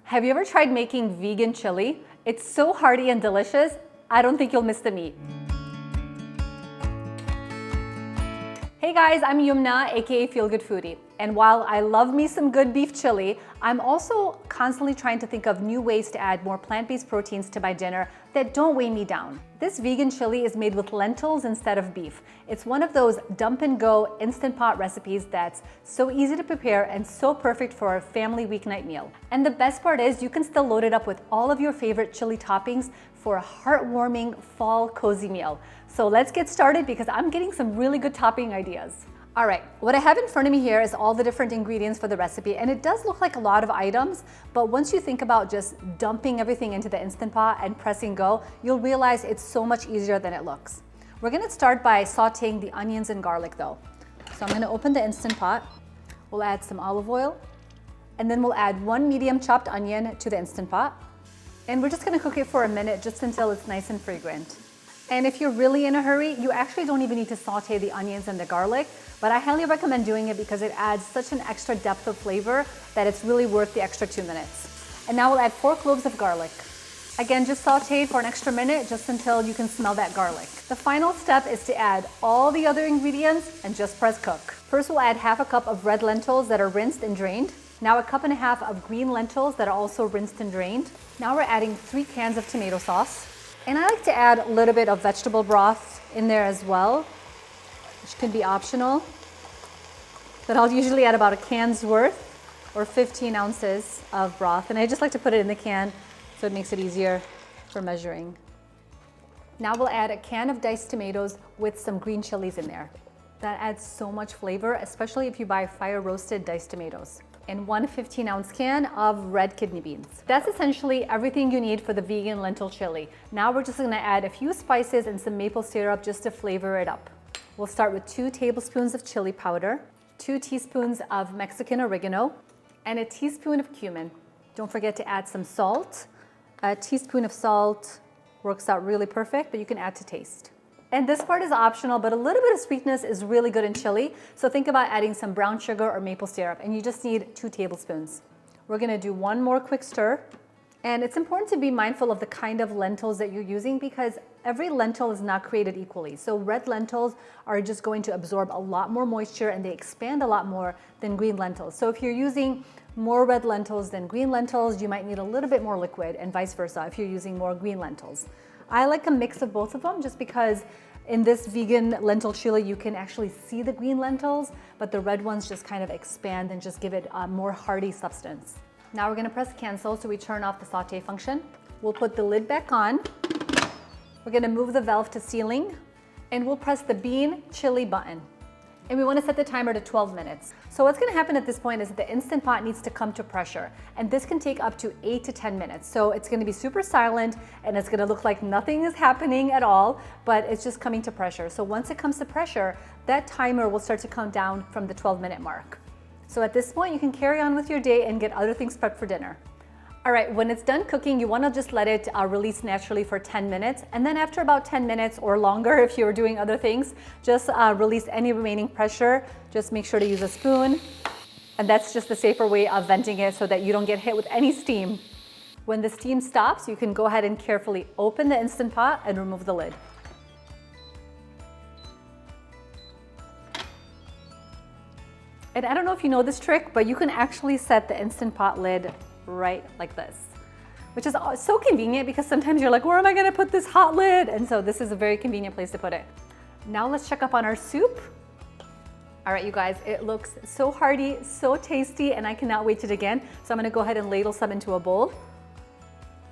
Have you ever tried making vegan chili? It's so hearty and delicious, I don't think you'll miss the meat. Hey guys, I'm Yumna, aka Feel Good Foodie. And while I love me some good beef chili, I'm also constantly trying to think of new ways to add more plant-based proteins to my dinner that don't weigh me down. This vegan chili is made with lentils instead of beef. It's one of those dump and go instant pot recipes that's so easy to prepare and so perfect for a family weeknight meal. And the best part is you can still load it up with all of your favorite chili toppings for a heartwarming fall cozy meal. So let's get started because I'm getting some really good topping ideas. All right, what I have in front of me here is all the different ingredients for the recipe, and it does look like a lot of items, but once you think about just dumping everything into the Instant Pot and pressing go, you'll realize it's so much easier than it looks. We're gonna start by sauteing the onions and garlic though. So I'm gonna open the Instant Pot, we'll add some olive oil, and then we'll add 1 medium chopped onion to the Instant Pot. And we're just gonna cook it for a minute just until it's nice and fragrant. And if you're really in a hurry, you actually don't even need to saute the onions and the garlic, but I highly recommend doing it because it adds such an extra depth of flavor that it's really worth the extra 2 minutes. And now we'll add 4 cloves of garlic. Again, just saute for an extra minute just until you can smell that garlic. The final step is to add all the other ingredients and just press cook. First, we'll add half a cup of red lentils that are rinsed and drained. Now 1.5 cups of green lentils that are also rinsed and drained. Now we're adding 3 cans of tomato sauce. And I like to add a little bit of vegetable broth in there as well, which can be optional. But I'll usually add about a can's worth or 15 ounces of broth. And I just like to put it in the can so it makes it easier for measuring. Now we'll add a can of diced tomatoes with some green chilies in there. That adds so much flavor, especially if you buy fire roasted diced tomatoes. And 1 15-ounce can of red kidney beans. That's essentially everything you need for the vegan lentil chili. Now we're just gonna add a few spices and some maple syrup just to flavor it up. We'll start with 2 tablespoons of chili powder, 2 teaspoons of Mexican oregano, and a teaspoon of cumin. Don't forget to add some salt. A teaspoon of salt works out really perfect, but you can add to taste. And this part is optional, but a little bit of sweetness is really good in chili. So think about adding some brown sugar or maple syrup, and you just need 2 tablespoons. We're gonna do one more quick stir. And it's important to be mindful of the kind of lentils that you're using because every lentil is not created equally. So red lentils are just going to absorb a lot more moisture and they expand a lot more than green lentils. So if you're using more red lentils than green lentils, you might need a little bit more liquid, and vice versa if you're using more green lentils. I like a mix of both of them just because in this vegan lentil chili, you can actually see the green lentils, but the red ones just kind of expand and just give it a more hearty substance. Now we're gonna press cancel so we turn off the saute function. We'll put the lid back on. We're gonna move the valve to sealing, and we'll press the bean chili button. And we wanna set the timer to 12 minutes. So what's gonna happen at this point is that the Instant Pot needs to come to pressure, and this can take up to 8 to 10 minutes. So it's gonna be super silent, and it's gonna look like nothing is happening at all, but it's just coming to pressure. So once it comes to pressure, that timer will start to count down from the 12-minute mark. So at this point, you can carry on with your day and get other things prepped for dinner. All right, when it's done cooking, you wanna just let it release naturally for 10 minutes. And then after about 10 minutes or longer, if you're doing other things, just release any remaining pressure. Just make sure to use a spoon. And that's just the safer way of venting it so that you don't get hit with any steam. When the steam stops, you can go ahead and carefully open the Instant Pot and remove the lid. And I don't know if you know this trick, but you can actually set the Instant Pot lid right like this, which is so convenient because sometimes you're like, where am I gonna put this hot lid? And so this is a very convenient place to put it. Now let's check up on our soup. All right, you guys, it looks so hearty, so tasty, and I cannot wait to dig in. So I'm gonna go ahead and ladle some into a bowl.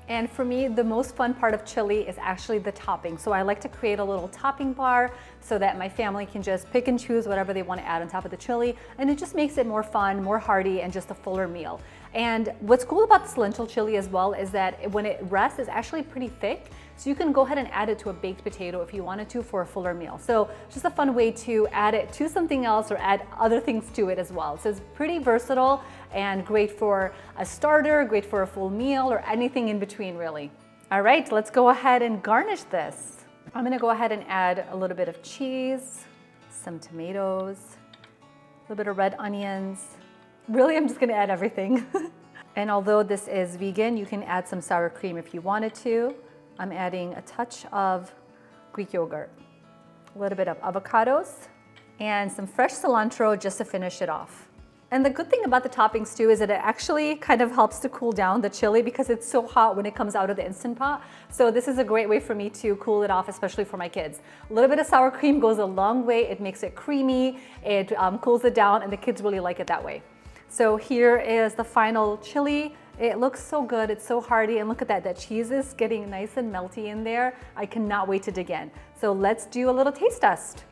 And for me, the most fun part of chili is actually the topping. So I like to create a little topping bar so that my family can just pick and choose whatever they want to add on top of the chili. And it just makes it more fun, more hearty, and just a fuller meal. And what's cool about this lentil chili as well is that when it rests, it's actually pretty thick. So you can go ahead and add it to a baked potato if you wanted to for a fuller meal. So just a fun way to add it to something else or add other things to it as well. So it's pretty versatile and great for a starter, great for a full meal, or anything in between really. All right, let's go ahead and garnish this. I'm gonna go ahead and add a little bit of cheese, some tomatoes, a little bit of red onions. Really, I'm just gonna add everything. And although this is vegan, you can add some sour cream if you wanted to. I'm adding a touch of Greek yogurt, a little bit of avocados, and some fresh cilantro just to finish it off. And the good thing about the toppings too is that it actually kind of helps to cool down the chili because it's so hot when it comes out of the Instant Pot. So this is a great way for me to cool it off, especially for my kids. A little bit of sour cream goes a long way. It makes it creamy, it cools it down, and the kids really like it that way. So here is the final chili. It looks so good, it's so hearty, and look at that, that cheese is getting nice and melty in there. I cannot wait to dig in. So let's do a little taste test.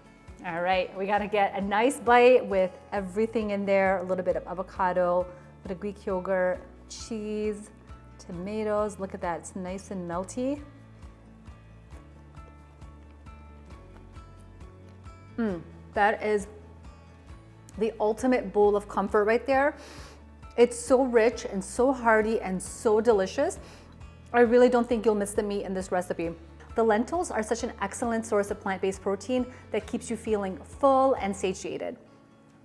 All right, we gotta get a nice bite with everything in there, a little bit of avocado, a bit of Greek yogurt, cheese, tomatoes. Look at that, it's nice and melty. That is the ultimate bowl of comfort right there. It's so rich and so hearty and so delicious. I really don't think you'll miss the meat in this recipe. The lentils are such an excellent source of plant-based protein that keeps you feeling full and satiated.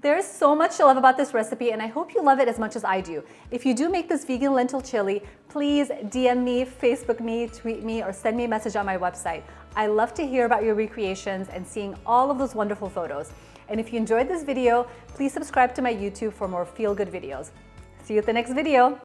There's so much to love about this recipe, and I hope you love it as much as I do. If you do make this vegan lentil chili, please DM me, Facebook me, tweet me, or send me a message on my website. I love to hear about your recreations and seeing all of those wonderful photos. And if you enjoyed this video, please subscribe to my YouTube for more feel-good videos. See you at the next video.